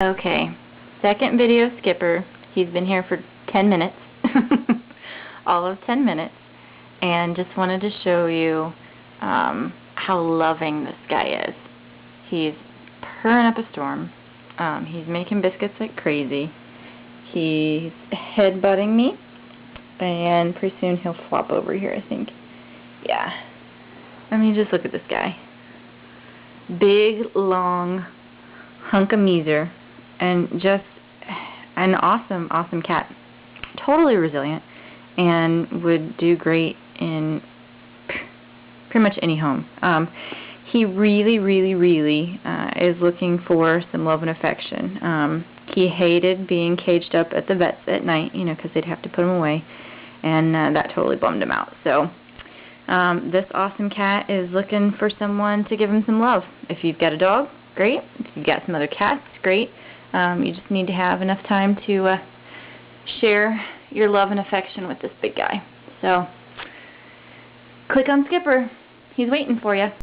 Okay, second video Skipper. He's been here for 10 minutes, all of 10 minutes, and just wanted to show you how loving this guy is. He's purring up a storm. He's making biscuits like crazy. He's headbutting me, and pretty soon he'll flop over here, I think. Yeah. I mean, just look at this guy. Big, long hunk of measer, and just an awesome, awesome cat. Totally resilient, and would do great in pretty much any home. He really, really, really is looking for some love and affection. He hated being caged up at the vets at night, you know, because they'd have to put him away, and that totally bummed him out. So this awesome cat is looking for someone to give him some love. If you've got a dog, great. If you've got some other cats, great. You just need to have enough time to share your love and affection with this big guy. So click on Skipper. He's waiting for you.